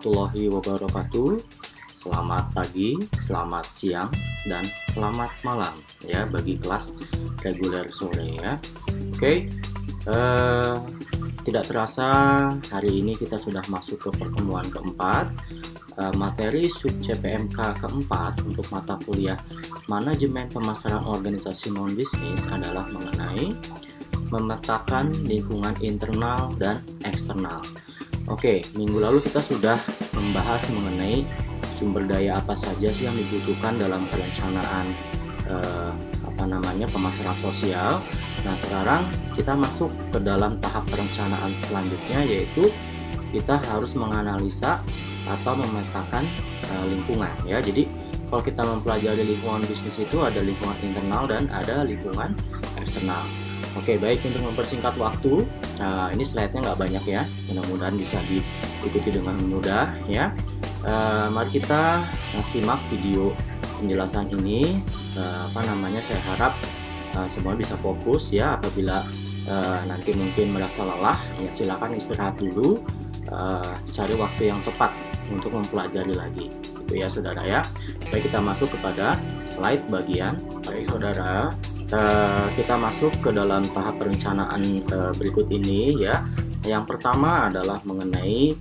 warahmatullahi wabarakatuh. Selamat pagi, selamat siang, dan selamat malam ya bagi kelas reguler sore ya. Oke, tidak terasa hari ini kita sudah masuk ke pertemuan keempat. Materi sub CPMK keempat untuk mata kuliah Manajemen Pemasaran Organisasi Non-Bisnis adalah mengenai memetakan lingkungan internal dan eksternal. Oke, minggu lalu kita sudah membahas mengenai sumber daya apa saja sih yang dibutuhkan dalam perencanaan pemasaran sosial. Nah, sekarang kita masuk ke dalam tahap perencanaan selanjutnya, yaitu kita harus menganalisa atau memetakan lingkungan ya. Jadi kalau kita mempelajari lingkungan bisnis itu ada lingkungan internal dan ada lingkungan eksternal. Oke, baik, untuk mempersingkat waktu, ini slide-nya nggak banyak ya, mudah-mudahan bisa diikuti dengan mudah ya. Mari kita simak video penjelasan ini. Saya harap semua bisa fokus ya. Apabila nanti mungkin merasa lelah, ya silakan istirahat dulu, cari waktu yang tepat untuk mempelajari lagi. Itu ya saudara ya. Baik, kita masuk kepada slide bagian. Baik saudara, kita masuk ke dalam tahap perencanaan berikut ini ya. Yang pertama adalah mengenai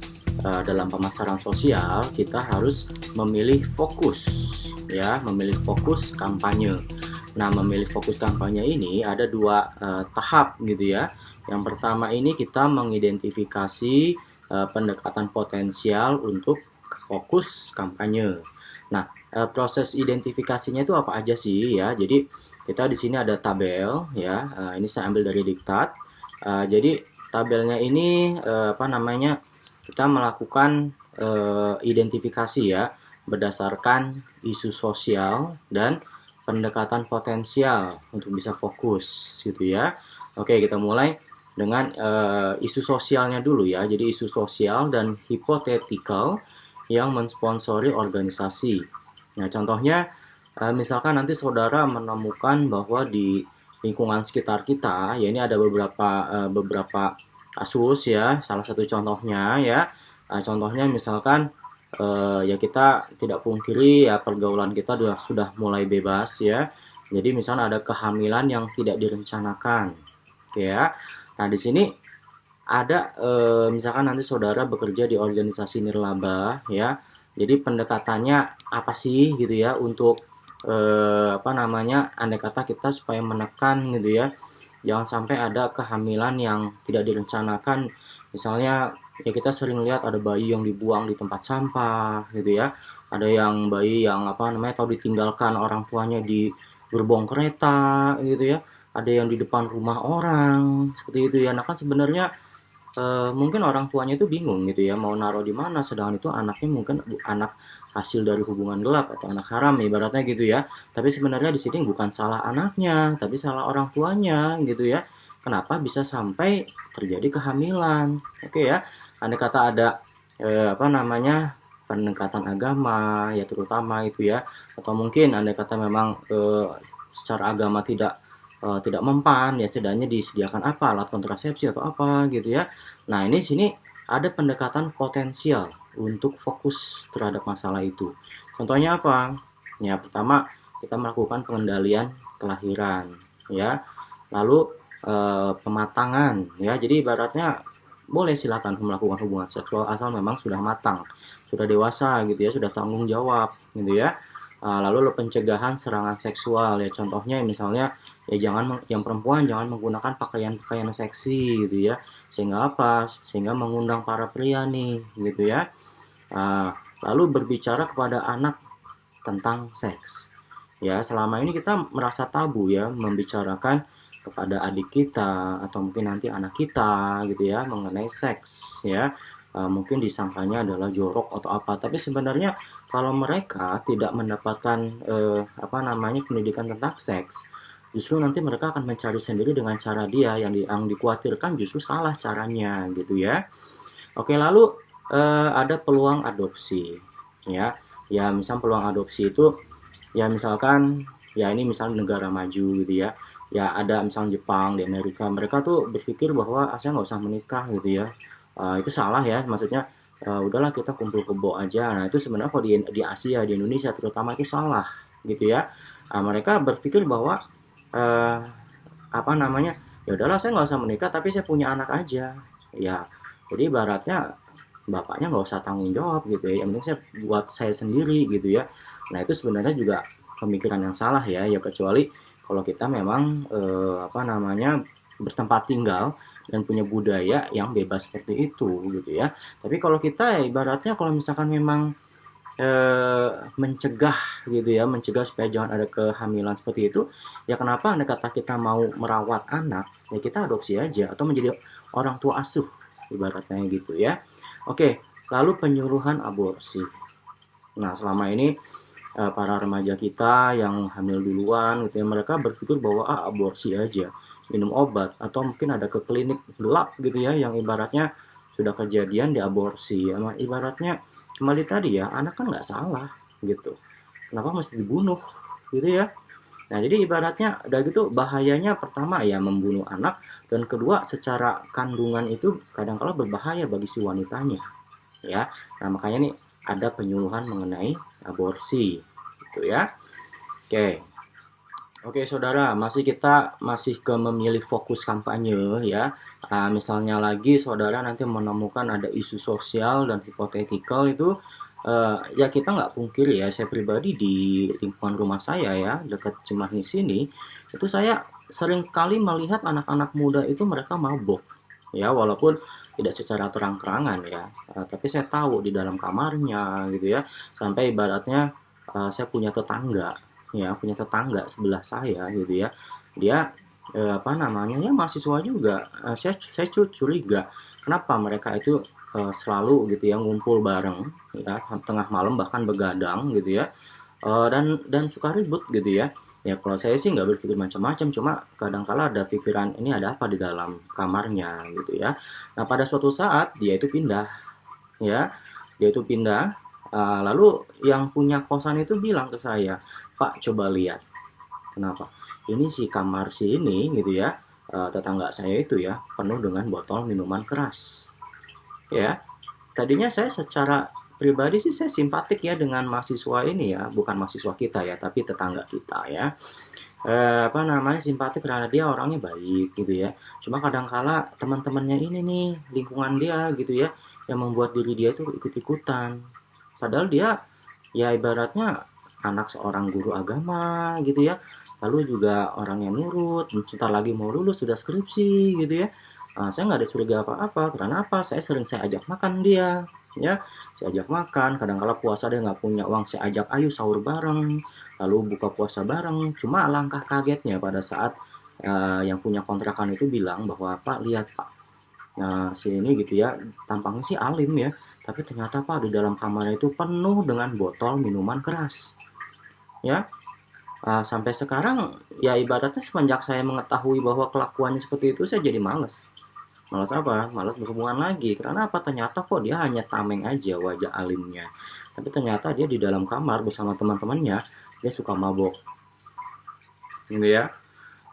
dalam pemasaran sosial kita harus memilih fokus ya, memilih fokus kampanye. Nah, memilih fokus kampanye ini ada dua tahap gitu ya. Yang pertama ini kita mengidentifikasi pendekatan potensial untuk fokus kampanye. Nah, proses identifikasinya itu apa aja sih ya? Jadi kita di sini ada tabel ya. Ini saya ambil dari diktat. Jadi tabelnya ini kita melakukan identifikasi ya berdasarkan isu sosial dan pendekatan potensial untuk bisa fokus gitu ya. Oke, kita mulai dengan isu sosialnya dulu ya. Jadi isu sosial dan hipotetikal yang mensponsori organisasi. Nah, contohnya misalkan nanti saudara menemukan bahwa di lingkungan sekitar kita, ya ini ada beberapa kasus ya. Salah satu contohnya ya, contohnya misalkan ya kita tidak pungkiri ya pergaulan kita sudah mulai bebas ya. Jadi misalnya ada kehamilan yang tidak direncanakan, oke ya. Nah, di sini ada misalkan nanti saudara bekerja di organisasi nirlaba ya. Jadi pendekatannya apa sih gitu ya untuk andai kata kita supaya menekan gitu ya, jangan sampai ada kehamilan yang tidak direncanakan. Misalnya ya kita sering lihat ada bayi yang dibuang di tempat sampah gitu ya, ada yang bayi yang atau ditinggalkan orang tuanya di gerbong kereta gitu ya, ada yang di depan rumah orang seperti itu ya. Nah, kan sebenarnya mungkin orang tuanya itu bingung gitu ya mau naruh di mana, sedangkan itu anaknya mungkin anak hasil dari hubungan gelap atau anak haram ibaratnya gitu ya. Tapi sebenarnya di sini bukan salah anaknya, tapi salah orang tuanya gitu ya. Kenapa bisa sampai terjadi kehamilan? Oke ya. Andai kata ada pendekatan agama ya terutama itu ya, atau mungkin andai kata memang secara agama tidak mempan ya, setidaknya disediakan apa alat kontrasepsi atau apa gitu ya. Nah, ini sini ada pendekatan potensial untuk fokus terhadap masalah itu. Contohnya apa? Ya, pertama kita melakukan pengendalian kelahiran ya. Lalu pematangan ya. Jadi ibaratnya boleh silakan melakukan hubungan seksual asal memang sudah matang, sudah dewasa gitu ya, sudah tanggung jawab gitu ya. Lalu pencegahan serangan seksual ya, contohnya misalnya ya yang perempuan jangan menggunakan pakaian seksi gitu ya, sehingga mengundang para pria nih gitu ya. Lalu berbicara kepada anak tentang seks ya, selama ini kita merasa tabu ya membicarakan kepada adik kita atau mungkin nanti anak kita gitu ya mengenai seks ya. Mungkin disangkanya adalah jorok atau apa, tapi sebenarnya kalau mereka tidak mendapatkan pendidikan tentang seks, justru nanti mereka akan mencari sendiri dengan cara dia yang dikhawatirkan justru salah caranya gitu ya. Oke, lalu ada peluang adopsi ya. Ya, misal peluang adopsi itu ya misalkan ya ini misalnya negara maju gitu ya. Ya ada misalnya Jepang, di Amerika, mereka tuh berpikir bahwa saya nggak usah menikah gitu ya. Itu salah ya, maksudnya udahlah kita kumpul kebo aja. Nah itu sebenarnya kalau di Asia, di Indonesia terutama itu salah gitu ya. Mereka berpikir bahwa eh, apa namanya, ya udahlah saya nggak usah menikah tapi saya punya anak aja ya. Jadi ibaratnya bapaknya nggak usah tanggung jawab gitu ya, yang penting saya buat saya sendiri gitu ya. Nah itu sebenarnya juga pemikiran yang salah ya, ya kecuali kalau kita memang apa namanya bertempat tinggal dan punya budaya yang bebas seperti itu gitu ya. Tapi kalau kita ya ibaratnya kalau misalkan memang mencegah gitu ya, mencegah supaya jangan ada kehamilan seperti itu, ya kenapa andai kata kita mau merawat anak, ya kita adopsi aja atau menjadi orang tua asuh ibaratnya gitu ya. Oke, lalu penyuluhan aborsi. Nah, selama ini para remaja kita yang hamil duluan gitu ya, mereka berpikir bahwa aborsi aja, minum obat atau mungkin ada ke klinik gelap gitu ya yang ibaratnya sudah kejadian di aborsi. Ibaratnya kembali tadi ya, anak kan nggak salah gitu. Kenapa mesti dibunuh gitu ya? Nah, jadi ibaratnya udah gitu bahayanya pertama ya membunuh anak dan kedua secara kandungan itu kadang-kala berbahaya bagi si wanitanya ya. Nah, makanya nih ada penyuluhan mengenai aborsi gitu ya. Oke. Oke, saudara, kita masih ke memilih fokus kampanye ya. Misalnya lagi saudara nanti menemukan ada isu sosial dan hipotetikal itu, ya kita nggak pungkiri ya, saya pribadi di lingkungan rumah saya ya, dekat Cimahi sini, itu saya sering kali melihat anak-anak muda itu mereka mabok. Ya, walaupun tidak secara terang-terangan ya, tapi saya tahu di dalam kamarnya gitu ya, sampai ibaratnya saya punya tetangga sebelah saya gitu ya, dia apa namanya ya mahasiswa juga. Saya curiga kenapa mereka itu selalu gitu ya ngumpul bareng ya tengah malam bahkan begadang gitu ya, dan suka ribut gitu ya. Ya kalau saya sih nggak berpikir macam-macam, cuma kadang-kala ada pikiran ini ada apa di dalam kamarnya gitu ya. Nah pada suatu saat dia itu pindah ya, lalu yang punya kosan itu bilang ke saya, Pak coba lihat. Kenapa? Ini si kamar si ini gitu ya, tetangga saya itu ya penuh dengan botol minuman keras. Ya, tadinya saya secara pribadi sih saya simpatik ya dengan mahasiswa ini ya, bukan mahasiswa kita ya, tapi tetangga kita ya. Apa namanya simpatik karena dia orangnya baik gitu ya. Cuma kadang-kala teman-temannya ini nih, lingkungan dia gitu ya, yang membuat diri dia itu ikut-ikutan. Padahal dia ya ibaratnya anak seorang guru agama gitu ya, lalu juga orang yang nurut, sebentar lagi mau lulus sudah skripsi gitu ya. Saya nggak ada curiga apa-apa, karena apa? Saya ajak makan dia, ya. Saya ajak makan, kadang-kala puasa dia nggak punya uang, saya ajak ayo sahur bareng, lalu buka puasa bareng. Cuma alangkah kagetnya pada saat yang punya kontrakan itu bilang bahwa Pak lihat Pak, nah si ini gitu ya, tampangnya sih alim ya, tapi ternyata Pak di dalam kamarnya itu penuh dengan botol minuman keras, ya. Sampai sekarang ya ibaratnya semenjak saya mengetahui bahwa kelakuannya seperti itu saya jadi males. Malas apa? Malas berhubungan lagi. Karena apa? Ternyata kok dia hanya tameng aja wajah alimnya. Tapi ternyata dia di dalam kamar bersama teman-temannya, dia suka mabok. Gitu ya.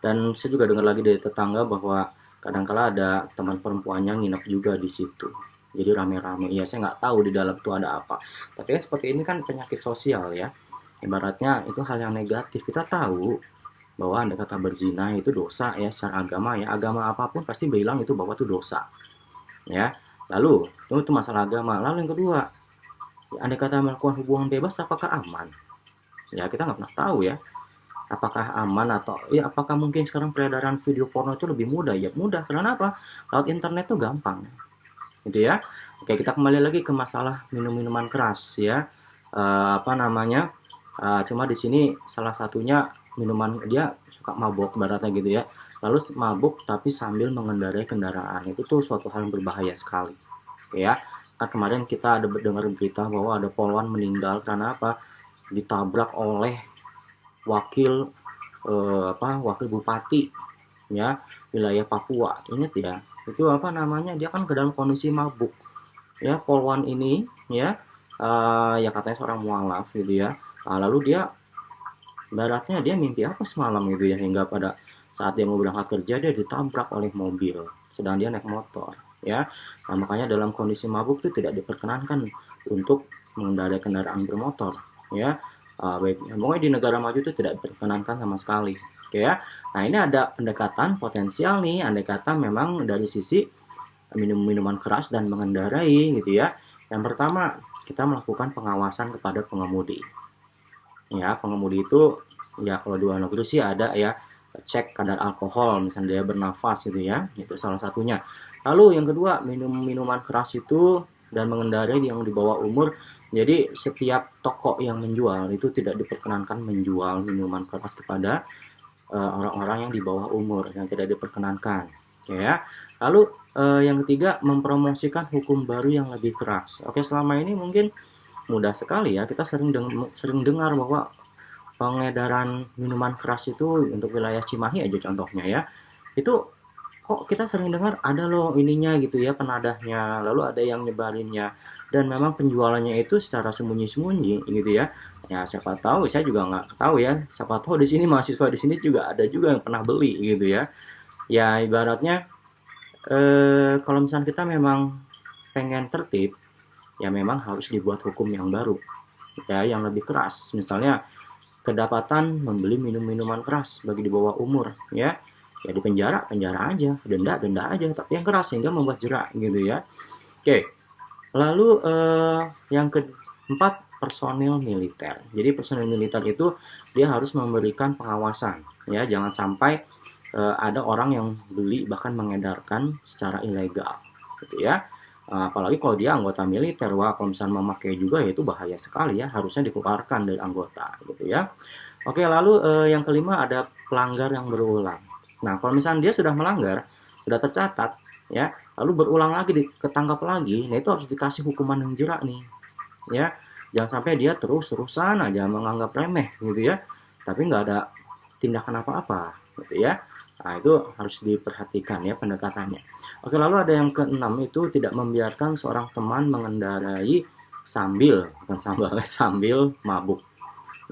Dan saya juga dengar lagi dari tetangga bahwa kadangkala ada teman perempuannya nginep juga di situ. Jadi rame-rame. Ya saya nggak tahu di dalam itu ada apa. Tapi kan seperti ini kan penyakit sosial ya. Ibaratnya itu hal yang negatif. Kita tahu bahwa anda kata berzina itu dosa ya secara agama ya, agama apapun pasti bilang itu bahwa itu dosa ya. Lalu itu masalah agama. Lalu yang kedua ya, anda kata melakukan hubungan bebas apakah aman ya, kita nggak pernah tahu ya apakah aman atau ya apakah mungkin sekarang peredaran video porno itu lebih mudah ya, mudah karena apa, lewat internet tuh gampang gitu ya. Oke kita kembali lagi ke masalah minum-minuman keras ya. Apa namanya, cuma di sini salah satunya minuman dia suka mabok baratnya gitu ya, lalu mabuk tapi sambil mengendarai kendaraan itu tuh suatu hal yang berbahaya sekali ya. Kan kemarin kita ada dengar berita bahwa ada polwan meninggal karena apa, ditabrak oleh wakil wakil bupati ya wilayah Papua. Ingat ya itu apa namanya, dia kan ke dalam kondisi mabuk ya polwan ini ya. Ya katanya seorang mualaf gitu ya. Lalu dia baratnya dia mimpi apa semalam gitu ya, hingga pada saat dia mau berangkat kerja dia ditabrak oleh mobil sedang dia naik motor ya. Nah, makanya dalam kondisi mabuk itu tidak diperkenankan untuk mengendarai kendaraan bermotor, ya. Baik, pokoknya di negara maju itu tidak diperkenankan sama sekali. Oke ya. Nah, ini ada pendekatan potensial nih, andai kata memang dari sisi minum minuman keras dan mengendarai gitu ya. Yang pertama, kita melakukan pengawasan kepada pengemudi. Ya, pengemudi itu ya kalau di luar negeri sih ada ya, cek kadar alkohol, misalnya dia bernafas gitu ya, itu salah satunya. Lalu yang kedua, minum minuman keras itu dan mengendarai yang di bawah umur. Jadi setiap toko yang menjual itu tidak diperkenankan menjual minuman keras kepada orang-orang yang di bawah umur, yang tidak diperkenankan, ya. Lalu yang ketiga, mempromosikan hukum baru yang lebih keras. Oke, selama ini mungkin mudah sekali ya, kita sering dengar bahwa pengedaran minuman keras itu untuk wilayah Cimahi aja contohnya ya, itu kok kita sering dengar ada loh ininya gitu ya, penadahnya, lalu ada yang nyebarinnya, dan memang penjualannya itu secara sembunyi-sembunyi gitu ya. Ya siapa tahu, saya juga nggak tahu ya, siapa tahu di sini mahasiswa di sini juga ada juga yang pernah beli gitu ya. Ya ibaratnya kalau misalnya kita memang pengen tertib, ya memang harus dibuat hukum yang baru ya, yang lebih keras. Misalnya kedapatan membeli minum-minuman keras bagi di bawah umur ya, ya di penjara aja, denda aja, tapi yang keras sehingga membuat jerak gitu ya. Oke, lalu yang keempat, personil militer. Jadi personil militer itu dia harus memberikan pengawasan ya, jangan sampai ada orang yang beli bahkan mengedarkan secara ilegal gitu ya. Apalagi kalau dia anggota militer, wah kalau misalnya memakai juga ya itu bahaya sekali ya, harusnya dikeluarkan dari anggota gitu ya. Oke, lalu yang kelima ada pelanggar yang berulang. Nah, kalau misalnya dia sudah melanggar, sudah tercatat ya, lalu berulang lagi, ketangkap lagi, nah itu harus dikasih hukuman yang jerak nih ya. Jangan sampai dia terus-terusan aja menganggap remeh gitu ya, tapi nggak ada tindakan apa-apa gitu ya. Nah, itu harus diperhatikan ya pendekatannya. Oke, lalu ada yang keenam, itu tidak membiarkan seorang teman mengendarai sambil, bukan sambil mabuk.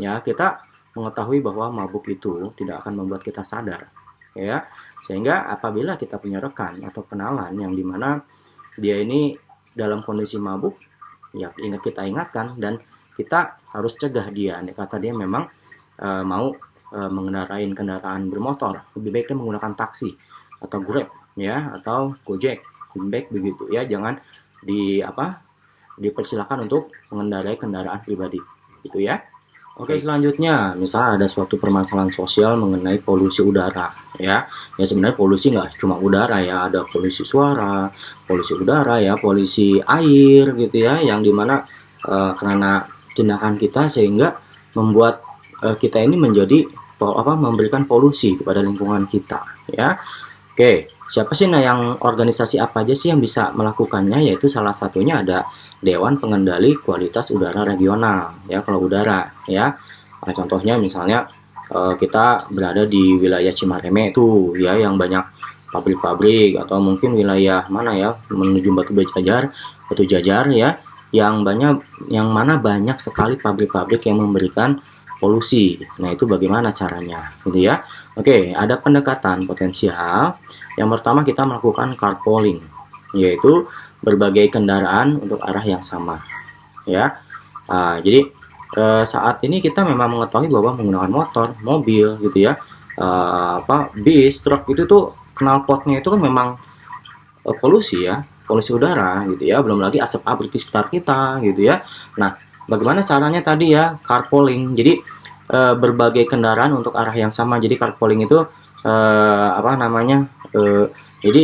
Ya, kita mengetahui bahwa mabuk itu tidak akan membuat kita sadar. Ya, sehingga apabila kita punya rekan atau kenalan yang dimana dia ini dalam kondisi mabuk, ya kita ingatkan dan kita harus cegah dia. Kata dia memang mau mengendarai kendaraan bermotor, lebih baik dia menggunakan taksi atau Grab ya, atau Gojek, lebih baik begitu ya, jangan dipersilakan untuk mengendarai kendaraan pribadi gitu ya. Oke, selanjutnya misalnya ada suatu permasalahan sosial mengenai polusi udara ya. Ya sebenarnya polusi nggak cuma udara ya, ada polusi suara, polusi udara ya, polusi air gitu ya, yang dimana karena tindakan kita sehingga membuat kita ini menjadi memberikan polusi kepada lingkungan kita ya. Oke, siapa sih yang organisasi apa aja sih yang bisa melakukannya? Yaitu salah satunya ada Dewan Pengendali Kualitas Udara Regional ya, kalau udara ya. Nah, contohnya misalnya kita berada di wilayah Cimareme tuh ya, yang banyak pabrik-pabrik, atau mungkin wilayah mana ya, menuju Batu Jajar ya, yang mana banyak sekali pabrik-pabrik yang memberikan polusi. Nah, itu bagaimana caranya gitu ya. Oke, ada pendekatan potensial. Yang pertama, kita melakukan carpooling, yaitu berbagai kendaraan untuk arah yang sama ya. Jadi saat ini kita memang mengetahui bahwa menggunakan motor, mobil gitu ya, bis, truk itu tuh knalpotnya itu kan memang polusi ya, polusi udara gitu ya, belum lagi asap pabrik di sekitar kita gitu ya. Nah, bagaimana caranya tadi ya, carpooling. Jadi berbagai kendaraan untuk arah yang sama. Jadi carpooling itu jadi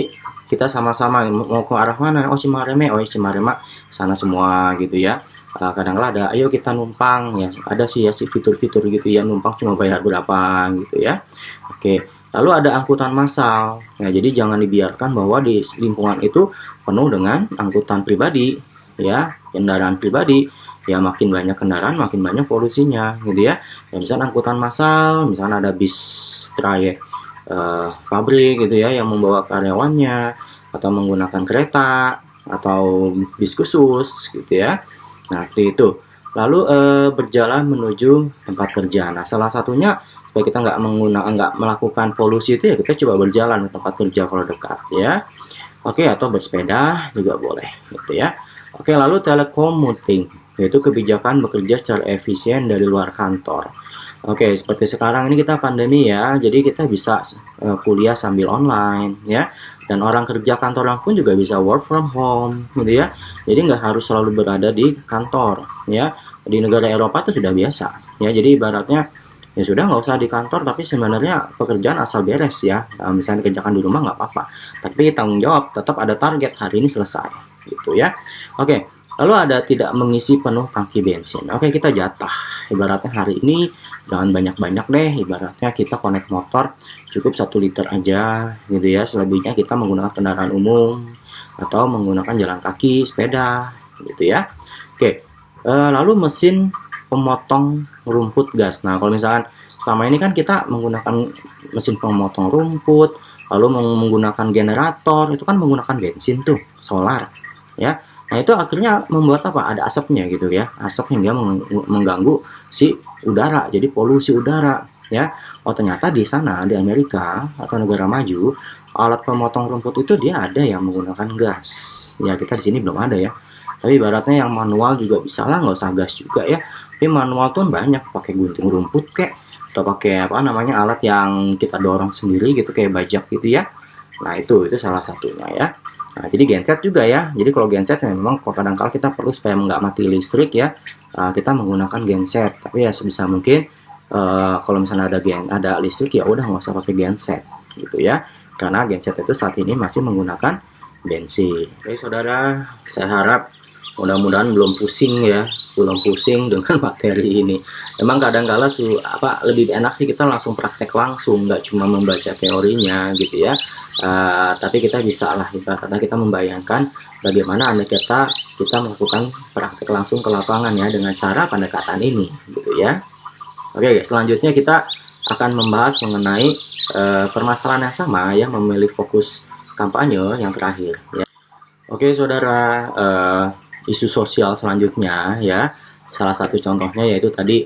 kita sama-sama mau ke arah mana, Cimareme, Cimarema sana semua gitu ya. Kadang-kadang ada ayo kita numpang ya, ada sih ya fitur-fitur gitu ya, numpang cuma bayar berapa gitu ya. Oke, lalu ada angkutan massal. Nah, jadi jangan dibiarkan bahwa di lingkungan itu penuh dengan angkutan pribadi ya, kendaraan pribadi ya. Makin banyak kendaraan makin banyak polusinya gitu ya. Misalnya angkutan massal, misalnya ada bis trayek pabrik gitu ya, yang membawa karyawannya, atau menggunakan kereta atau bis khusus gitu ya. Nah, seperti itu. Lalu berjalan menuju tempat kerja. Nah, salah satunya supaya kita nggak melakukan polusi itu ya, kita coba berjalan ke tempat kerja kalau dekat ya. Oke, atau bersepeda juga boleh gitu ya. Oke, lalu telecommuting, yaitu kebijakan bekerja secara efisien dari luar kantor. Oke, seperti sekarang ini kita pandemi ya, jadi kita bisa kuliah sambil online ya, dan orang kerja kantoran pun juga bisa work from home gitu ya. Jadi nggak harus selalu berada di kantor ya. Di negara Eropa itu sudah biasa ya. Jadi ibaratnya ya sudah nggak usah di kantor, tapi sebenarnya pekerjaan asal beres ya. Misalnya dikerjakan di rumah nggak apa-apa, tapi tanggung jawab tetap ada target hari ini selesai gitu ya. Oke, lalu ada tidak mengisi penuh tangki bensin. Oke, kita jatah. Ibaratnya hari ini jangan banyak-banyak deh. Ibaratnya kita connect motor cukup 1 liter aja gitu ya. Selebihnya kita menggunakan kendaraan umum atau menggunakan jalan kaki, sepeda gitu ya. Oke, lalu mesin pemotong rumput gas. Nah, kalau misalkan selama ini kan kita menggunakan mesin pemotong rumput, lalu menggunakan generator, itu kan menggunakan bensin tuh, solar, ya. Nah, itu akhirnya membuat apa? Ada asapnya gitu ya. Asap yang dia mengganggu si udara, jadi polusi udara, ya. Oh, ternyata di sana di Amerika atau negara maju, alat pemotong rumput itu dia ada yang menggunakan gas. Ya, kita di sini belum ada ya. Tapi ibaratnya yang manual juga bisa lah, nggak usah gas juga ya. Tapi manual tuh banyak, pakai gunting rumput kek, atau pakai apa namanya alat yang kita dorong sendiri gitu kayak bajak gitu ya. Nah, itu salah satunya ya. Nah, jadi genset juga ya. Jadi kalau genset memang kadang-kala kita perlu supaya nggak mati listrik ya, kita menggunakan genset. Tapi ya sebisa mungkin kalau misalnya ada listrik ya udah nggak usah pakai genset gitu ya. Karena genset itu saat ini masih menggunakan bensin. Oke saudara, saya harap mudah-mudahan belum pusing ya, belum pusing dengan materi ini. Emang kadang-kala lebih enak sih kita langsung praktek langsung, nggak cuma membaca teorinya gitu ya. Tapi kita bisa lah ibaratnya kita membayangkan bagaimana andai kita melakukan praktek langsung ke lapangan ya dengan cara pendekatan ini gitu ya. Oke, selanjutnya kita akan membahas mengenai permasalahan yang sama ya, memilih fokus kampanye yang terakhir ya. Oke saudara, isu sosial selanjutnya ya, salah satu contohnya yaitu tadi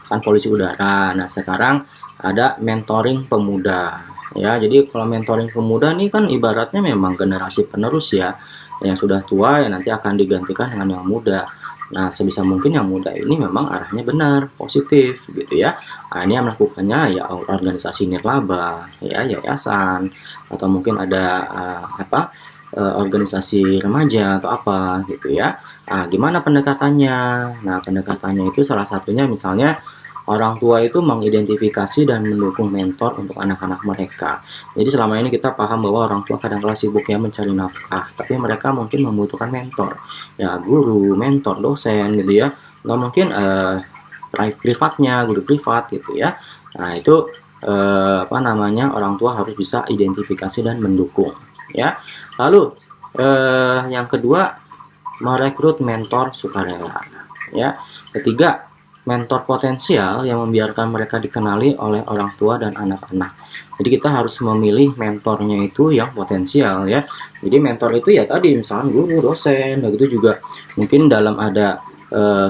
kan polusi udara. Nah, sekarang ada mentoring pemuda ya. Jadi kalau mentoring pemuda nih kan ibaratnya memang generasi penerus ya, yang sudah tua yang nanti akan digantikan dengan yang muda. Nah, sebisa mungkin yang muda ini memang arahnya benar, positif gitu ya. Nah, ini yang melakukannya ya organisasi nirlaba, ya yayasan, atau mungkin ada organisasi remaja atau apa gitu ya. Nah, gimana pendekatannya? Nah, pendekatannya itu salah satunya misalnya orang tua itu mengidentifikasi dan mendukung mentor untuk anak-anak mereka. Jadi selama ini kita paham bahwa orang tua kadang-kala sibuk ya mencari nafkah, tapi mereka mungkin membutuhkan mentor, ya guru, mentor, dosen gitu ya. Nggak mungkin privatnya, guru privat gitu ya. Nah itu orang tua harus bisa identifikasi dan mendukung ya. Lalu yang kedua, merekrut mentor sukarela ya. Ketiga, mentor potensial yang membiarkan mereka dikenali oleh orang tua dan anak-anak. Jadi kita harus memilih mentornya itu yang potensial ya. Jadi mentor itu ya tadi misalnya guru, dosen, begitu juga mungkin dalam ada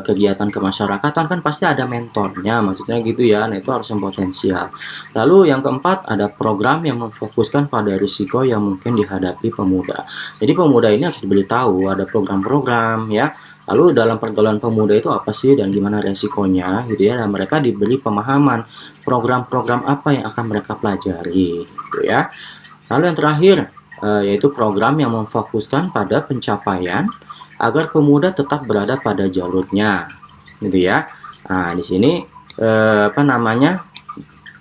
kegiatan kemasyarakatan kan pasti ada mentornya, maksudnya gitu ya. Nah itu harus yang potensial. Lalu yang keempat, ada program yang memfokuskan pada risiko yang mungkin dihadapi pemuda. Jadi pemuda ini harus diberitahu ada program-program ya. Lalu dalam pergaulan pemuda itu apa sih dan gimana resikonya gitu ya, dan mereka diberi pemahaman program-program apa yang akan mereka pelajari gitu ya. Lalu yang terakhir yaitu program yang memfokuskan pada pencapaian agar pemuda tetap berada pada jalurnya gitu ya. Nah di sini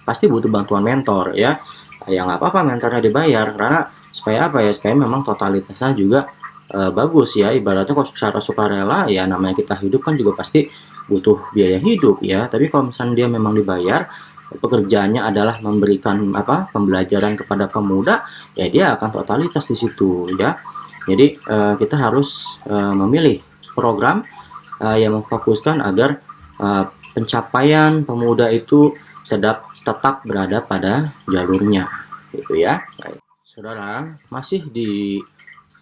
pasti butuh bantuan mentor ya. Ya nggak apa-apa mentornya dibayar, karena supaya apa ya, supaya memang totalitasnya juga bagus ya. Ibaratnya kalau secara sukarela ya, namanya kita hidup kan juga pasti butuh biaya hidup ya. Tapi kalau misalnya dia memang dibayar, pekerjaannya adalah memberikan pembelajaran kepada pemuda, ya dia akan totalitas di situ ya. Jadi kita harus memilih program yang memfokuskan agar pencapaian pemuda itu tetap berada pada jalurnya gitu ya. Saudara, masih di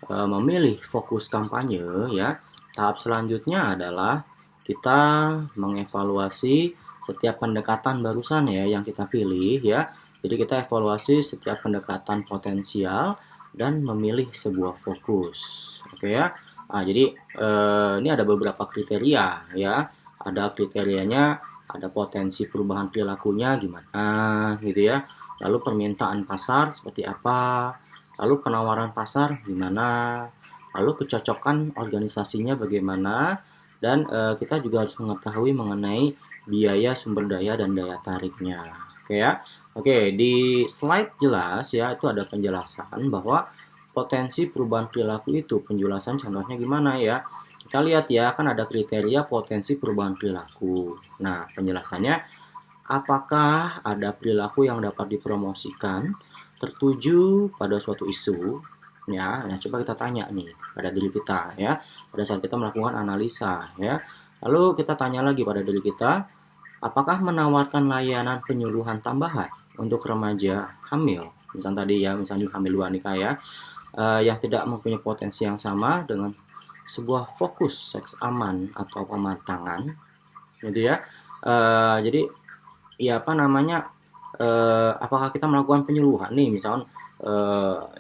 memilih fokus kampanye ya. Tahap selanjutnya adalah kita mengevaluasi setiap pendekatan barusan ya yang kita pilih ya. Jadi kita evaluasi setiap pendekatan potensial dan memilih sebuah fokus. Oke ya. Nah, jadi ini ada beberapa kriteria ya. Ada kriterianya, ada potensi perubahan perilakunya gimana gitu ya. Lalu permintaan pasar seperti apa, lalu penawaran pasar gimana, lalu kecocokan organisasinya bagaimana, dan kita juga harus mengetahui mengenai biaya sumber daya dan daya tariknya. Oke ya. Oke, di slide jelas ya, itu ada penjelasan bahwa potensi perubahan perilaku itu, penjelasan contohnya gimana ya. Kita lihat ya, kan ada kriteria potensi perubahan perilaku. Nah, penjelasannya, apakah ada perilaku yang dapat dipromosikan tertuju pada suatu isu ya. Nah, coba kita tanya nih pada diri kita ya, pada saat kita melakukan analisa ya. Lalu kita tanya lagi pada diri kita, apakah menawarkan layanan penyuluhan tambahan untuk remaja hamil, misalnya tadi ya, misalnya hamil luar nikah ya, yang tidak mempunyai potensi yang sama dengan sebuah fokus seks aman atau pematangan gitu ya. Jadi ya apa namanya, apakah kita melakukan penyuluhan nih, misalnya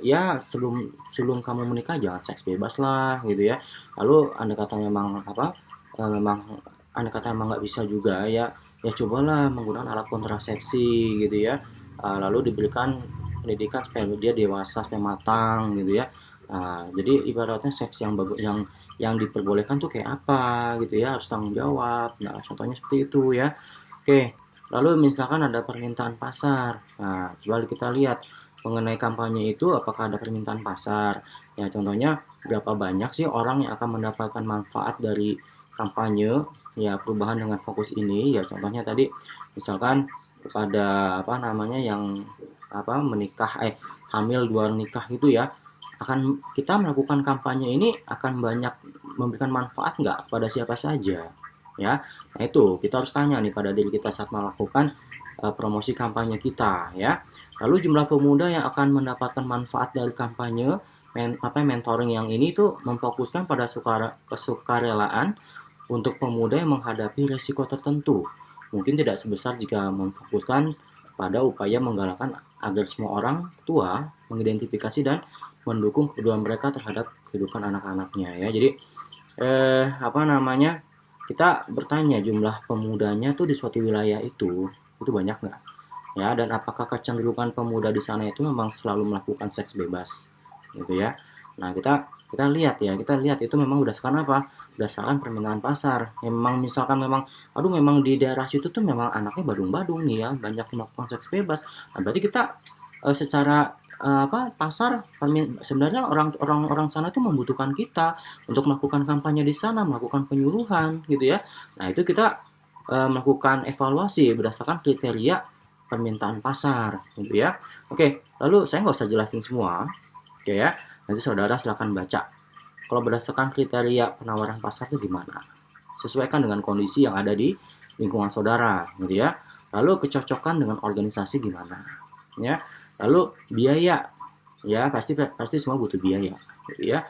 ya sebelum sebelum kamu menikah jangan seks bebas lah gitu ya. Lalu anda kata memang apa, memang anda kata memang nggak bisa juga ya, ya cobalah menggunakan alat kontrasepsi gitu ya. Lalu diberikan pendidikan supaya dia dewasa, supaya matang gitu ya. Jadi ibaratnya seks yang bagus, yang diperbolehkan tuh kayak apa gitu ya, harus tanggung jawab. Nah, contohnya seperti itu ya. Oke, lalu misalkan ada permintaan pasar. Nah, coba kita lihat mengenai kampanye itu, apakah ada permintaan pasar. Ya, contohnya berapa banyak sih orang yang akan mendapatkan manfaat dari kampanye ya perubahan dengan fokus ini. Ya, contohnya tadi misalkan kepada apa namanya yang apa menikah hamil luar nikah itu ya, akan kita melakukan kampanye ini akan banyak memberikan manfaat nggak pada siapa saja ya. Nah, itu kita harus tanya nih pada diri kita saat melakukan promosi kampanye kita ya. Lalu jumlah pemuda yang akan mendapatkan manfaat dari kampanye mentoring yang ini tuh memfokuskan pada kesukarelaan untuk pemuda yang menghadapi risiko tertentu. Mungkin tidak sebesar jika memfokuskan pada upaya menggalakkan agar semua orang tua mengidentifikasi dan mendukung kepedulian mereka terhadap kehidupan anak-anaknya ya. Jadi apa namanya, kita bertanya jumlah pemudanya tuh di suatu wilayah itu banyak nggak ya, dan apakah kecenderungan pemuda di sana itu memang selalu melakukan seks bebas gitu ya. Nah, kita lihat ya, kita lihat itu memang berdasarkan apa, berdasarkan permintaan pasar. Ya, memang misalkan memang aduh memang di daerah situ tuh memang anaknya badung-badung nih ya, banyak melakukan seks bebas. Nah, berarti kita secara apa pasar sebenarnya orang sana itu membutuhkan kita untuk melakukan kampanye di sana, melakukan penyuluhan gitu ya. Nah, itu kita melakukan evaluasi berdasarkan kriteria permintaan pasar gitu ya. Oke, lalu saya nggak usah jelasin semua. Oke ya, nanti saudara silakan baca. Kalau berdasarkan kriteria penawaran pasar itu gimana? Sesuaikan dengan kondisi yang ada di lingkungan saudara gitu ya. Lalu kecocokan dengan organisasi gimana? Ya. Lalu biaya, ya pasti semua butuh biaya gitu ya.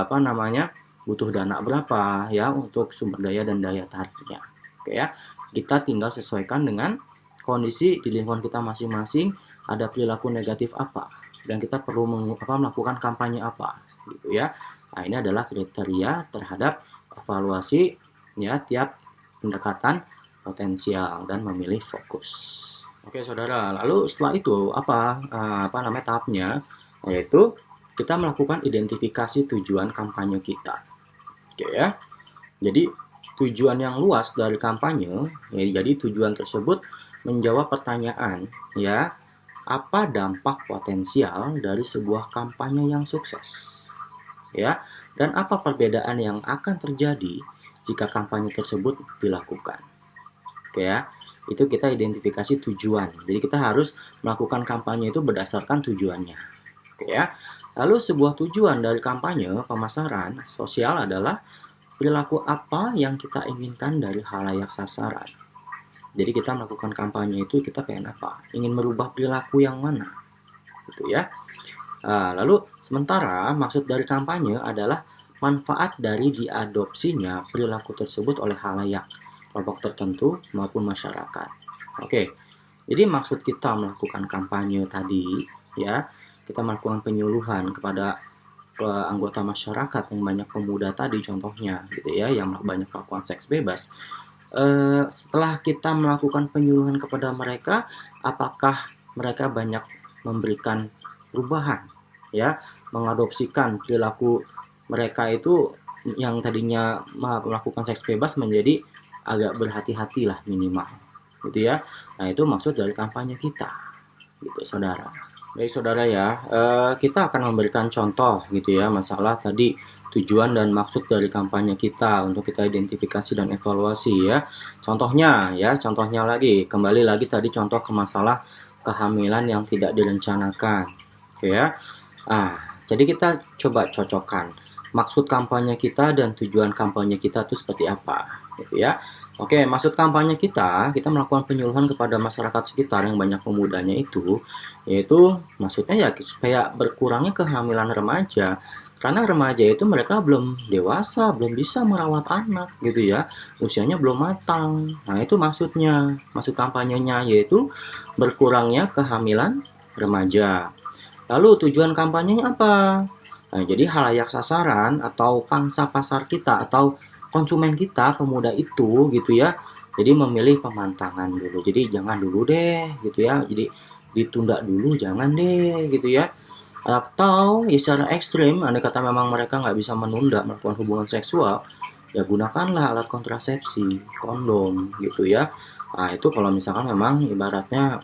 Apa namanya, butuh dana berapa ya untuk sumber daya dan daya tariknya. Oke ya, kita tinggal sesuaikan dengan kondisi di lingkungan kita masing-masing, ada perilaku negatif apa, dan kita perlu melakukan kampanye apa gitu ya. Nah, ini adalah kriteria terhadap evaluasi ya tiap pendekatan potensial dan memilih fokus. Oke saudara, lalu setelah itu apa namanya tahapnya, yaitu kita melakukan identifikasi tujuan kampanye kita. Oke ya. Jadi tujuan yang luas dari kampanye, ya, jadi tujuan tersebut menjawab pertanyaan ya, apa dampak potensial dari sebuah kampanye yang sukses ya, dan apa perbedaan yang akan terjadi jika kampanye tersebut dilakukan. Oke ya, itu kita identifikasi tujuan. Jadi kita harus melakukan kampanye itu berdasarkan tujuannya. Oke ya. Lalu sebuah tujuan dari kampanye pemasaran sosial adalah perilaku apa yang kita inginkan dari halayak sasaran. Jadi kita melakukan kampanye itu kita pengen apa? Ingin merubah perilaku yang mana? Gitu ya. Lalu sementara maksud dari kampanye adalah manfaat dari diadopsinya perilaku tersebut oleh halayak, kelompok tertentu maupun masyarakat. Oke. Jadi maksud kita melakukan kampanye tadi ya, kita melakukan penyuluhan kepada anggota masyarakat yang banyak pemuda tadi contohnya gitu ya, yang banyak melakukan seks bebas. Setelah kita melakukan penyuluhan kepada mereka, apakah mereka banyak memberikan perubahan ya, mengadopsikan perilaku mereka itu yang tadinya melakukan seks bebas menjadi agak berhati-hatilah minimal gitu ya. Nah, itu maksud dari kampanye kita gitu saudara. Baik saudara ya, kita akan memberikan contoh gitu ya, masalah tadi tujuan dan maksud dari kampanye kita untuk kita identifikasi dan evaluasi ya. Contohnya lagi, kembali lagi tadi contoh ke masalah kehamilan yang tidak direncanakan gitu ya. Jadi kita coba cocokkan maksud kampanye kita dan tujuan kampanye kita itu seperti apa gitu ya. Oke, maksud kampanye kita melakukan penyuluhan kepada masyarakat sekitar yang banyak pemudanya itu, yaitu maksudnya ya supaya berkurangnya kehamilan remaja. Karena remaja itu mereka belum dewasa, belum bisa merawat anak gitu ya, usianya belum matang. Nah, itu maksudnya, maksud kampanyenya yaitu berkurangnya kehamilan remaja. Lalu tujuan kampanyenya apa? Nah, jadi halayak sasaran atau pangsa pasar kita atau konsumen kita pemuda itu gitu ya, jadi memilih pemantangan dulu, jadi jangan dulu deh gitu ya, jadi ditunda dulu jangan deh gitu ya. Atau ya secara ekstrim, andai kata memang mereka nggak bisa menunda melakukan hubungan seksual, ya gunakanlah alat kontrasepsi, kondom gitu ya. Nah, itu kalau misalkan memang ibaratnya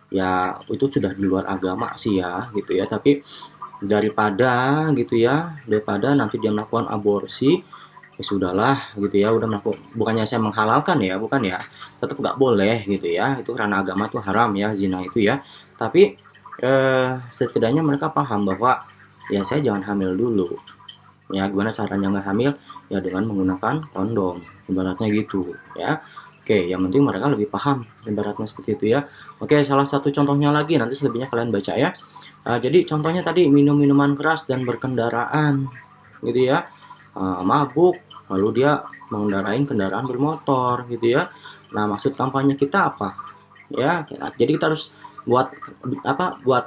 ya itu sudah di luar agama sih ya gitu ya, tapi daripada nanti dia melakukan aborsi, ya sudahlah gitu ya, udah melakukan, bukannya saya menghalalkan ya, bukan ya, tetap nggak boleh gitu ya, itu karena agama itu haram ya, zina itu ya, tapi setidaknya mereka paham bahwa ya saya jangan hamil dulu ya, gimana caranya nggak hamil ya dengan menggunakan kondom ibaratnya gitu ya. Oke, yang penting mereka lebih paham ibaratnya seperti itu ya. Oke, salah satu contohnya lagi, nanti selebihnya kalian baca ya. Jadi contohnya tadi minum minuman keras dan berkendaraan gitu ya, mabuk lalu dia mengendarai kendaraan bermotor gitu ya. Nah, maksud kampanye kita apa ya? Jadi kita harus buat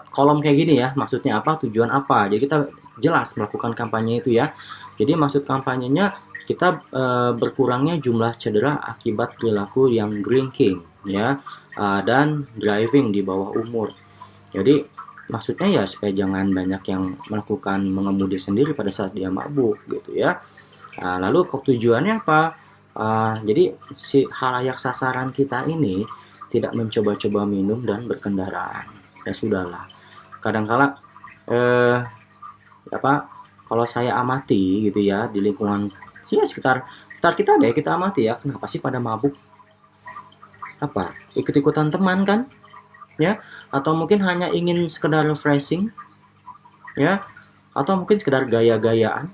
kolom kayak gini ya, maksudnya apa, tujuan apa, jadi kita jelas melakukan kampanye itu ya. Jadi maksud kampanyenya kita berkurangnya jumlah cedera akibat perilaku yang drinking ya, dan driving di bawah umur. Jadi maksudnya ya supaya jangan banyak yang melakukan mengemudi sendiri pada saat dia mabuk gitu ya. Lalu tujuannya apa? Jadi si halayak sasaran kita ini tidak mencoba-coba minum dan berkendaraan. Ya sudahlah. Kadangkala kalau saya amati gitu ya di lingkungan sekitar kita deh, kita amati ya, kenapa sih pada mabuk? Apa? Ikut-ikutan teman kan? Ya, atau mungkin hanya ingin sekedar refreshing ya, atau mungkin sekedar gaya-gayaan,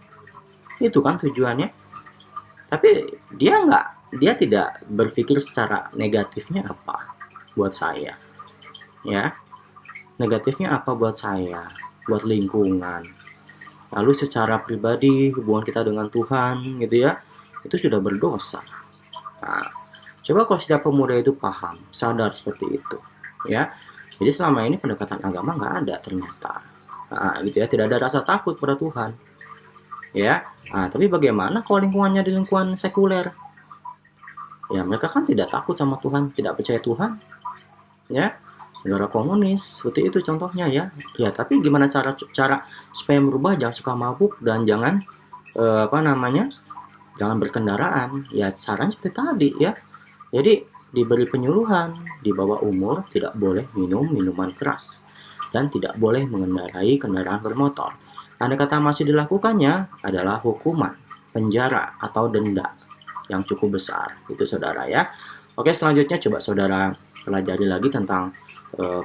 itu kan tujuannya. Tapi dia tidak berpikir secara negatifnya apa buat saya ya, negatifnya apa buat saya, buat lingkungan, lalu secara pribadi hubungan kita dengan Tuhan gitu ya, itu sudah berdosa. Nah, coba kalau setiap pemuda itu paham, sadar seperti itu ya. Jadi selama ini pendekatan agama nggak ada ternyata, gitu ya, tidak ada rasa takut pada Tuhan ya. Tapi bagaimana kalau lingkungannya di lingkungan sekuler ya, mereka kan tidak takut sama Tuhan, tidak percaya Tuhan ya, negara komunis seperti itu contohnya ya. Tapi gimana cara supaya merubah, jangan suka mabuk dan jangan jangan berkendaraan ya, saran seperti tadi ya. Jadi diberi penyuluhan, di bawah umur tidak boleh minum minuman keras dan tidak boleh mengendarai kendaraan bermotor. Andai kata masih dilakukannya adalah hukuman penjara atau denda yang cukup besar, itu saudara ya. Oke, selanjutnya coba saudara pelajari lagi tentang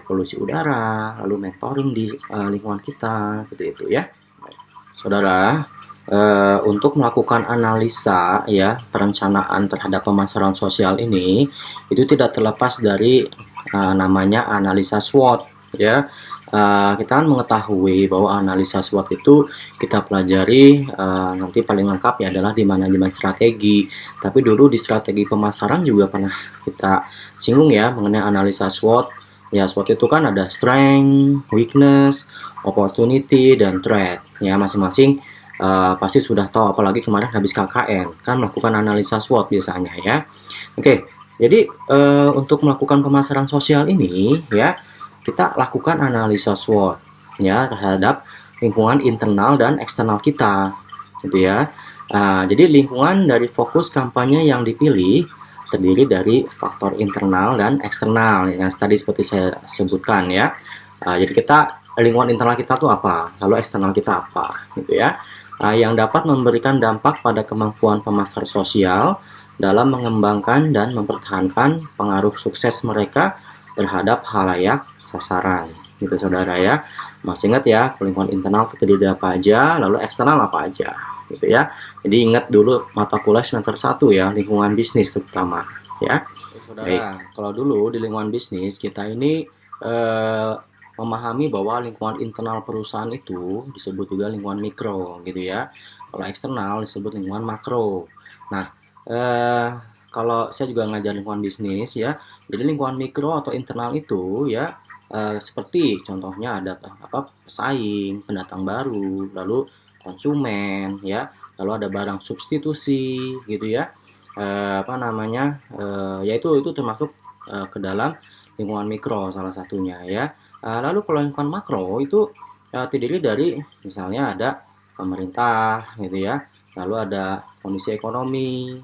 polusi udara, lalu mentoring di lingkungan kita, seperti itu ya. Saudara, untuk melakukan analisa ya perencanaan terhadap pemasaran sosial ini, itu tidak terlepas dari namanya analisa SWOT ya. Kita kan mengetahui bahwa analisa SWOT itu kita pelajari nanti paling lengkap ya adalah di manajemen strategi. Tapi dulu di strategi pemasaran juga pernah kita singgung ya mengenai analisa SWOT Ya, SWOT itu kan ada strength, weakness, opportunity, dan threat. Ya, masing-masing pasti sudah tahu, apalagi kemarin habis KKN, kan melakukan analisa SWOT biasanya ya. Oke, jadi untuk melakukan pemasaran sosial ini ya, kita lakukan analisa SWOT ya terhadap lingkungan internal dan eksternal kita, gitu ya. Jadi lingkungan dari fokus kampanye yang dipilih terdiri dari faktor internal dan eksternal yang tadi seperti saya sebutkan ya. Jadi kita lingkungan internal kita tuh apa, lalu eksternal kita apa, gitu ya. Yang dapat memberikan dampak pada kemampuan pemasar sosial dalam mengembangkan dan mempertahankan pengaruh sukses mereka terhadap halayak sasaran, gitu saudara ya. Masih ingat ya, lingkungan internal itu terdiri apa aja, lalu eksternal apa aja, gitu ya. Jadi ingat dulu mata kuliah semester 1 ya, lingkungan bisnis terutama ya. Saudara, kalau dulu di lingkungan bisnis kita ini memahami bahwa lingkungan internal perusahaan itu disebut juga lingkungan mikro gitu ya. Kalau eksternal disebut lingkungan makro. Nah, kalau saya juga ngajar lingkungan bisnis ya. Jadi lingkungan mikro atau internal itu ya seperti contohnya ada pesaing, pendatang baru, lalu konsumen ya, lalu ada barang substitusi gitu ya. Yaitu termasuk ke dalam lingkungan mikro salah satunya ya. Lalu kalau lingkungan makro itu terdiri dari misalnya ada pemerintah gitu ya, lalu ada kondisi ekonomi,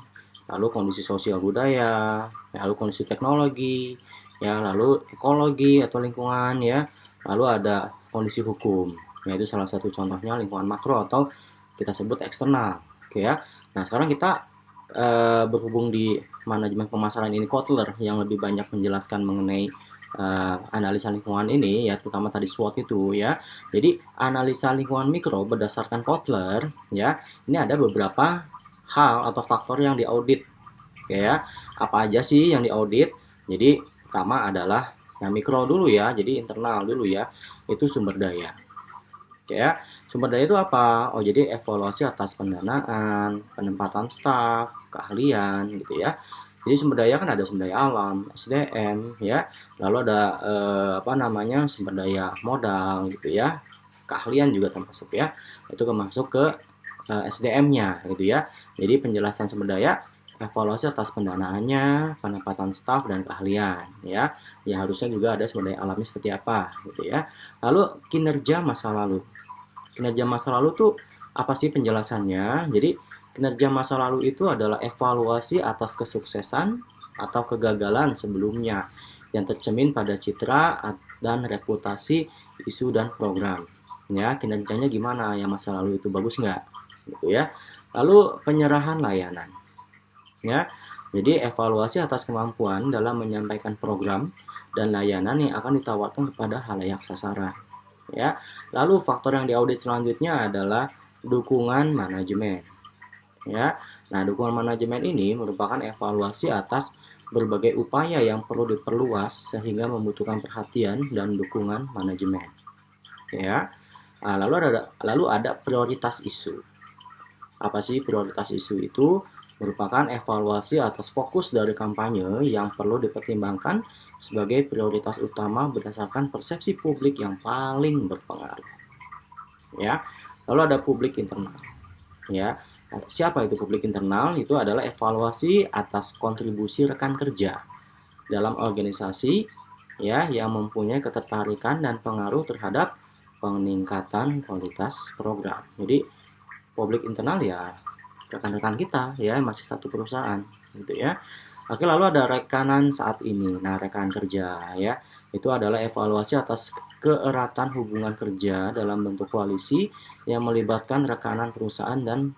lalu kondisi sosial budaya, lalu kondisi teknologi, ya, lalu ekologi atau lingkungan ya, lalu ada kondisi hukum. Yaitu salah satu contohnya lingkungan makro atau kita sebut eksternal. Oke ya. Nah, sekarang kita berhubung di manajemen pemasaran ini Kotler yang lebih banyak menjelaskan mengenai analisa lingkungan ini ya, terutama tadi SWOT itu ya. Jadi analisa lingkungan mikro berdasarkan Kotler ya, ini ada beberapa hal atau faktor yang diaudit. Oke ya, apa aja sih yang diaudit? Jadi pertama adalah yang mikro dulu ya, jadi internal dulu ya, itu sumber daya. Oke ya, sumber daya itu apa? Oh, jadi evaluasi atas pendanaan, penempatan staf, keahlian gitu ya. Jadi sumber daya kan ada sumber daya alam, SDM ya, lalu ada sumber daya modal gitu ya, keahlian juga termasuk ya, itu termasuk ke SDM-nya gitu ya. Jadi penjelasan sumber daya, evaluasi atas pendanaannya, penempatan staf dan keahlian ya. Ya harusnya juga ada sumber daya alamnya seperti apa gitu ya. Lalu kinerja masa lalu. Kinerja masa lalu tuh apa sih penjelasannya? Jadi kinerja masa lalu itu adalah evaluasi atas kesuksesan atau kegagalan sebelumnya yang tercermin pada citra dan reputasi isu dan program. Ya, kinerjanya gimana? Yang masa lalu itu bagus nggak? Gitu ya. Lalu penyerahan layanan. Ya, jadi evaluasi atas kemampuan dalam menyampaikan program dan layanan yang akan ditawarkan kepada halayak sasaran. Ya, lalu faktor yang diaudit selanjutnya adalah dukungan manajemen. Ya, nah dukungan manajemen ini merupakan evaluasi atas berbagai upaya yang perlu diperluas sehingga membutuhkan perhatian dan dukungan manajemen. Ya, lalu ada prioritas isu. Apa sih prioritas isu itu? Merupakan evaluasi atas fokus dari kampanye yang perlu dipertimbangkan sebagai prioritas utama berdasarkan persepsi publik yang paling berpengaruh. Ya, lalu ada publik internal. Ya, siapa itu publik internal? Itu adalah evaluasi atas kontribusi rekan kerja dalam organisasi ya yang mempunyai ketertarikan dan pengaruh terhadap peningkatan kualitas program. Jadi publik internal ya rekan-rekan kita ya, masih satu perusahaan gitu ya. Oke, lalu ada rekanan saat ini. Nah, rekan kerja ya, itu adalah evaluasi atas keeratan hubungan kerja dalam bentuk koalisi yang melibatkan rekanan perusahaan dan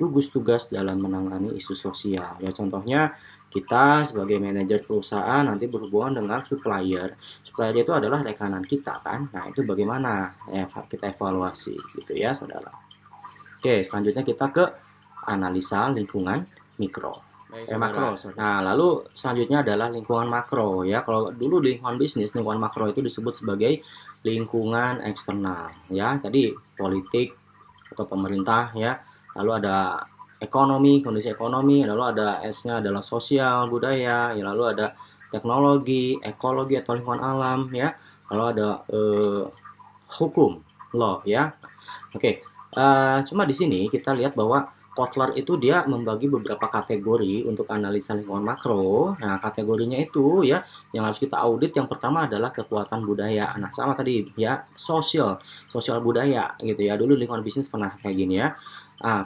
gugus tugas dalam menangani isu sosial. Ya, contohnya kita sebagai manajer perusahaan nanti berhubungan dengan supplier. Supplier itu adalah rekanan kita kan. Nah, itu bagaimana ya, kita evaluasi gitu ya, saudara. Oke, selanjutnya kita ke analisa lingkungan mikro. Makro. Nah, lalu selanjutnya adalah lingkungan makro ya. Kalau dulu di lingkungan bisnis, lingkungan makro itu disebut sebagai lingkungan eksternal ya. Tadi politik atau pemerintah ya. Lalu ada ekonomi, kondisi ekonomi, lalu ada S-nya adalah sosial, budaya, ya lalu ada teknologi, ekologi atau lingkungan alam ya. Lalu ada hukum, law ya. Oke, cuma di sini kita lihat bahwa Kotler itu dia membagi beberapa kategori untuk analisa lingkungan makro. Nah, kategorinya itu ya yang harus kita audit yang pertama adalah kekuatan budaya. Nah, sama tadi ya, sosial budaya gitu ya. Dulu lingkungan bisnis pernah kayak gini ya.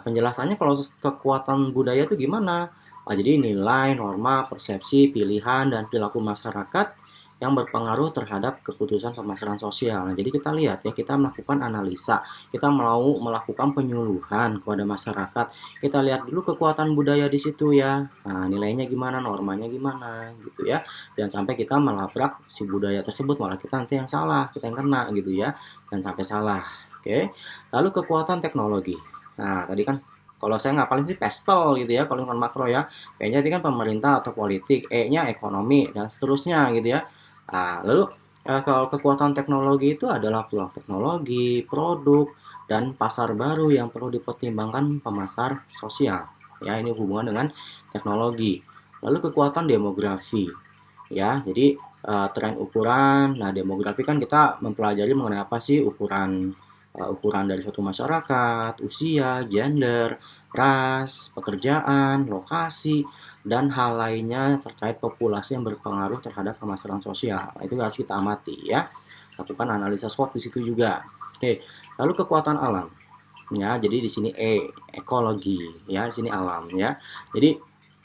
Penjelasannya kalau kekuatan budaya itu gimana? Jadi nilai, norma, persepsi, pilihan, dan perilaku masyarakat yang berpengaruh terhadap keputusan pemasaran sosial. Nah, jadi kita lihat ya, kita melakukan analisa, kita mau melakukan penyuluhan kepada masyarakat. Kita lihat dulu kekuatan budaya di situ ya. Nah, nilainya gimana, normanya gimana gitu ya. Dan sampai kita melabrak si budaya tersebut, malah kita nanti yang salah, kita yang kena gitu ya. Dan sampai salah. Oke. Lalu kekuatan teknologi. Nah, tadi kan kalau saya ngapalin sih pestel gitu ya, kalau lingkungan makro ya. P-nya tadi kan pemerintah atau politik, E-nya ekonomi, dan seterusnya gitu ya. Lalu kalau kekuatan teknologi itu adalah peluang teknologi, produk, dan pasar baru yang perlu dipertimbangkan pemasar sosial. Ya, ini hubungan dengan teknologi. Lalu kekuatan demografi. Ya, jadi tren ukuran. Nah, demografi kan kita mempelajari mengenai apa sih ukuran dari suatu masyarakat, usia, gender, ras, pekerjaan, lokasi, dan hal lainnya terkait populasi yang berpengaruh terhadap pemasaran sosial. Itu harus kita amati ya. Lakukan analisa SWOT di situ juga. Oke, lalu kekuatan alam. Ya, jadi di sini ekologi ya, di sini alam ya. Jadi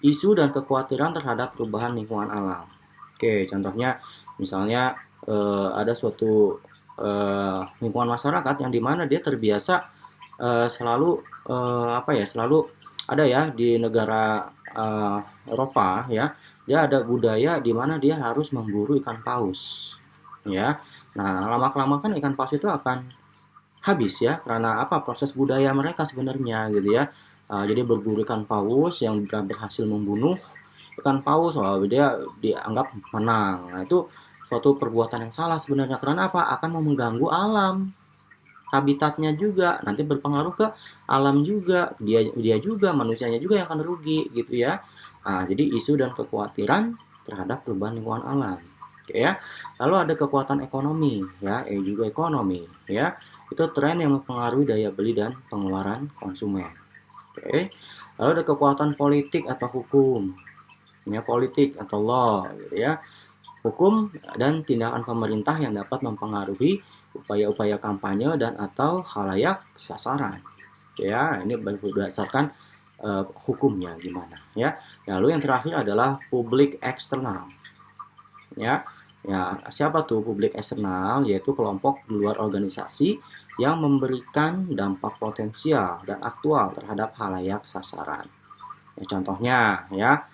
isu dan kekhawatiran terhadap perubahan lingkungan alam. Oke, contohnya misalnya ada suatu lingkungan masyarakat yang dimana dia terbiasa selalu selalu ada ya di negara Eropa ya, dia ada budaya di mana dia harus memburu ikan paus ya. Nah, lama-kelamaan kan ikan paus itu akan habis ya, karena apa, proses budaya mereka sebenarnya gitu ya. Jadi berburu ikan paus yang berhasil membunuh ikan paus, dia dianggap menang. Nah, itu suatu perbuatan yang salah sebenarnya, karena apa, akan mengganggu alam, habitatnya juga, nanti berpengaruh ke alam juga, dia juga, manusianya juga yang akan rugi gitu ya. Jadi isu dan kekhawatiran terhadap perubahan lingkungan alam. Oke ya. Lalu ada kekuatan ekonomi ya, juga ekonomi ya. Itu tren yang mempengaruhi daya beli dan pengeluaran konsumen. Oke. Lalu ada kekuatan politik atau hukum. Ya, politik atau law gitu ya. Hukum dan tindakan pemerintah yang dapat mempengaruhi upaya-upaya kampanye dan atau khalayak sasaran. Ya, ini berdasarkan hukumnya gimana ya. Lalu yang terakhir adalah publik eksternal. Ya, siapa tuh publik eksternal? Yaitu kelompok di luar organisasi yang memberikan dampak potensial dan aktual terhadap khalayak sasaran. Ya, contohnya ya,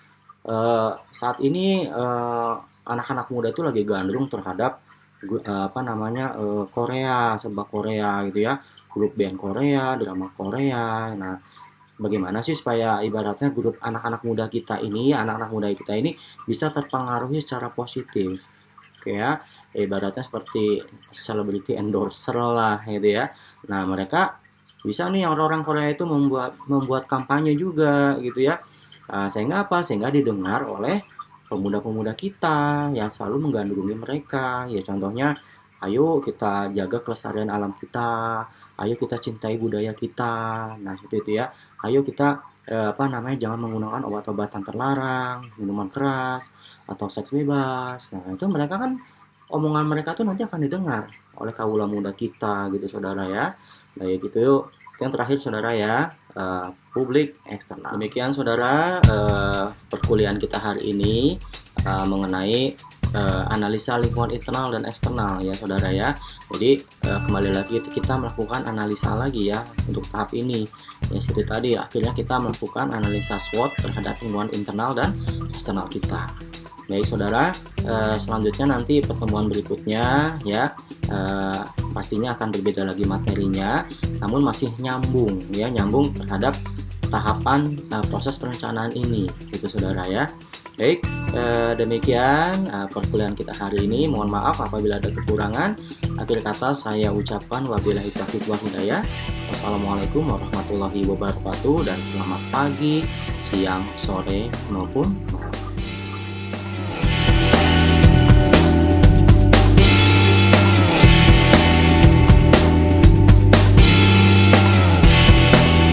saat ini anak-anak muda itu lagi gandrung terhadap Korea, sepak Korea gitu ya, grup band Korea, drama Korea. Nah, bagaimana sih supaya ibaratnya grup anak-anak muda kita ini bisa terpengaruhi secara positif, oke ya, ibaratnya seperti celebrity endorser lah gitu ya. Nah, mereka bisa nih orang-orang Korea itu membuat kampanye juga gitu ya, sehingga didengar oleh pemuda-pemuda kita yang selalu menggandrungi mereka. Ya, contohnya, ayo kita jaga kelestarian alam kita, ayo kita cintai budaya kita. Nah, seperti itu ya. Ayo kita jangan menggunakan obat-obatan terlarang, minuman keras, atau seks bebas. Nah, itu mereka kan, omongan mereka tuh nanti akan didengar oleh kaula muda kita gitu, saudara ya. Nah, ya gitu yuk. Yang terakhir, saudara ya, publik eksternal. Demikian saudara perkuliahan kita hari ini mengenai analisa lingkungan internal dan eksternal ya saudara ya. Jadi kembali lagi kita melakukan analisa lagi ya untuk tahap ini ya, seperti tadi akhirnya kita melakukan analisa SWOT terhadap lingkungan internal dan eksternal kita. Baik saudara, selanjutnya nanti pertemuan berikutnya ya, pastinya akan berbeda lagi materinya, namun masih nyambung terhadap tahapan proses perencanaan ini gitu saudara ya. Baik, demikian perkuliahan kita hari ini. Mohon maaf apabila ada kekurangan. Akhir kata saya ucapkan wabillahi taufiq wal hidayah. Wassalamualaikum warahmatullahi wabarakatuh, dan selamat pagi, siang, sore maupun malam.